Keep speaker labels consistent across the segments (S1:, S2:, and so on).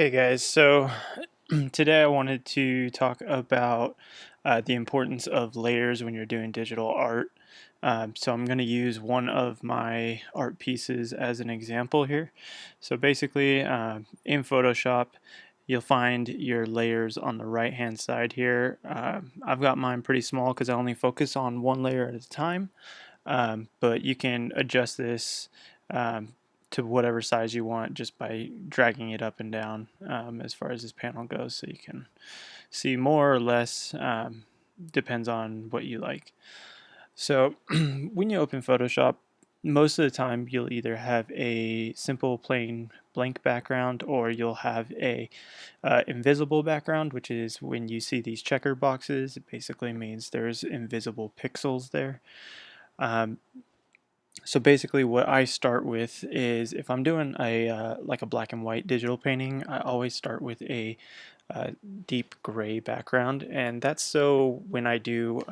S1: Hey guys, so today I wanted to talk about the importance of layers when you're doing digital art. So I'm going to use one of my art pieces as an example here. So basically, in Photoshop, you'll find your layers on the right hand side here. I've got mine pretty small because I only focus on one layer at a time. But you can adjust this um, to whatever size you want just by dragging it up and down as far as this panel goes, so you can see more or less, depends on what you like. So when you open Photoshop, most of the time you'll either have a simple plain blank background, or you'll have a invisible background, which is when you see these checker boxes. It basically means there's invisible pixels there. um, so basically what I start with is, if I'm doing a like a black and white digital painting, I always start with a uh, deep gray background, and that's so when I do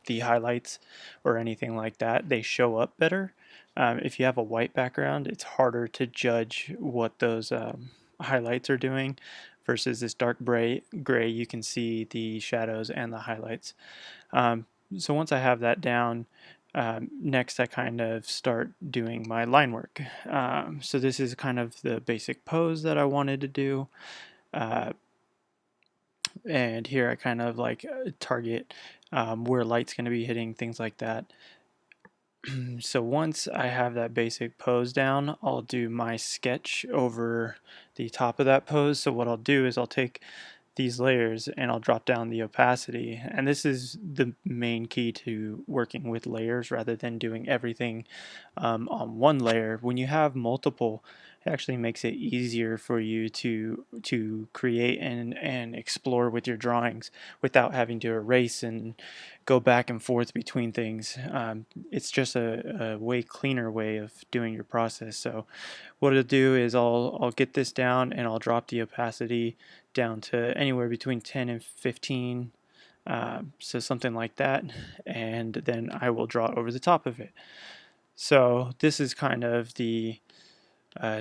S1: the highlights or anything like that, they show up better. If you have a white background, it's harder to judge what those highlights are doing, versus this dark gray, you can see the shadows and the highlights. Um, so once I have that down, next I kind of start doing my line work. So this is kind of the basic pose that I wanted to do. Uh, and here I kind of like target where light's going to be hitting, things like that. So once I have that basic pose down, I'll do my sketch over the top of that pose. So what I'll do is I'll take these layers and I'll drop down the opacity. And this is the main key to working with layers rather than doing everything on one layer. When you have multiple, it actually makes it easier for you to create and explore with your drawings without having to erase and go back and forth between things. It's just a way cleaner way of doing your process. So what I'll do is I'll get this down and I'll drop the opacity down to anywhere between 10 and 15, so something like that, and then I will draw over the top of it. So this is kind of the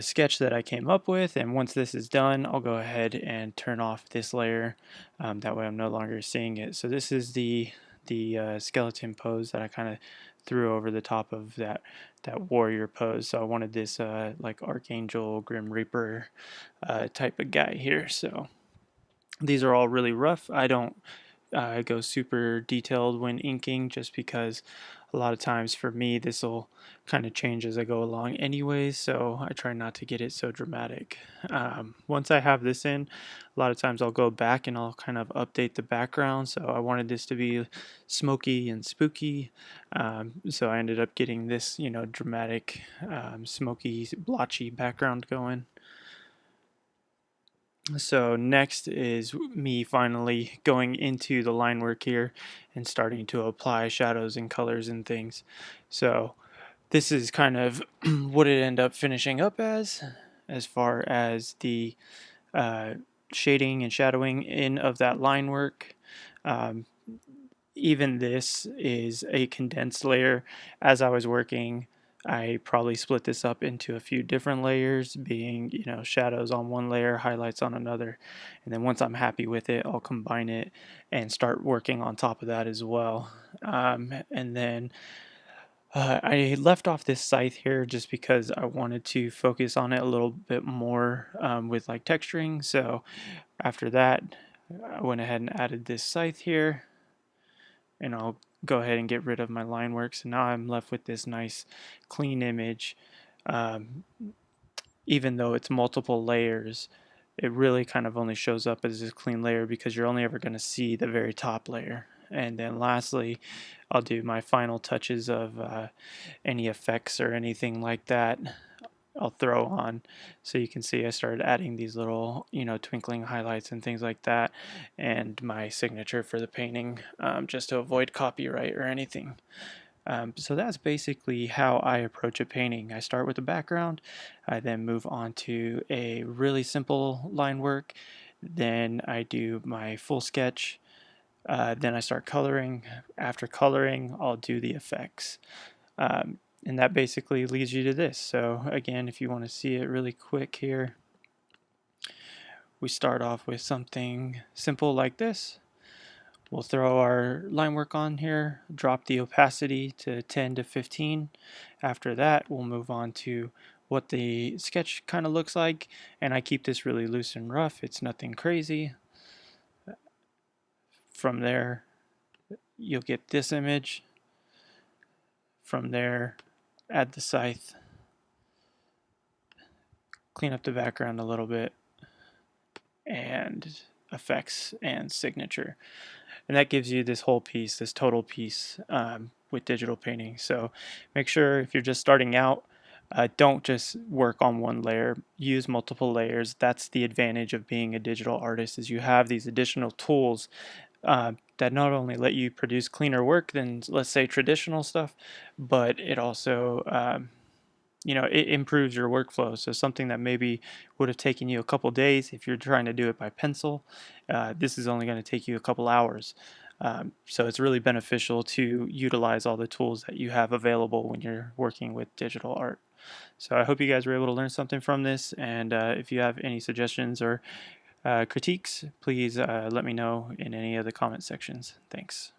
S1: sketch that I came up with, and once this is done, I'll go ahead and turn off this layer. That way I'm no longer seeing it. So this is the skeleton pose that I kind of threw over the top of that warrior pose. So I wanted this like Archangel Grim Reaper type of guy here. So these are all really rough. I don't go super detailed when inking, just because a lot of times for me this will kind of change as I go along anyways, so I try not to get it so dramatic. Once I have this in, a lot of times I'll go back and I'll kind of update the background. So I wanted this to be smoky and spooky, so I ended up getting this, dramatic, smoky, blotchy background going. So next is me finally going into the line work here and starting to apply shadows and colors and things. So this is kind of what it ended up finishing up as far as the uh, shading and shadowing in of that line work. Um, Even this is a condensed layer. As I was working, I probably split this up into a few different layers, being, shadows on one layer, highlights on another. And then once I'm happy with it, I'll combine it and start working on top of that as well. And then I left off this scythe here just because I wanted to focus on it a little bit more with like texturing. So after that, I went ahead and added this scythe here, and I'll go ahead and get rid of my line work. So now I'm left with this nice clean image. Um, Even though it's multiple layers, it really kind of only shows up as this clean layer because you're only ever going to see the very top layer. And then lastly, I'll do my final touches of any effects or anything like that I'll throw on. So you can see I started adding these little, twinkling highlights and things like that, and my signature for the painting, just to avoid copyright or anything. So that's basically how I approach a painting. I start with the background, I then move on to a really simple line work, then I do my full sketch, then I start coloring. After coloring, I'll do the effects. And that basically leads you to this. So again, if you want to see it really quick here, we start off with something simple like this. We'll throw our line work on here, drop the opacity to 10 to 15. After that, we'll move on to what the sketch kind of looks like, and I keep this really loose and rough. It's nothing crazy. From there, you'll get this image. From there, add the scythe, clean up the background a little bit, and effects and signature. And that gives you this whole piece, this total piece with digital painting. So make sure if you're just starting out, don't just work on one layer, use multiple layers. That's the advantage of being a digital artist, is you have these additional tools that not only let you produce cleaner work than, let's say, traditional stuff, but it also it improves your workflow. So something that maybe would have taken you a couple days, if you're trying to do it by pencil, this is only going to take you a couple hours. So it's really beneficial to utilize all the tools that you have available when you're working with digital art. So I hope you guys were able to learn something from this, and if you have any suggestions or critiques, please let me know in any of the comment sections. Thanks.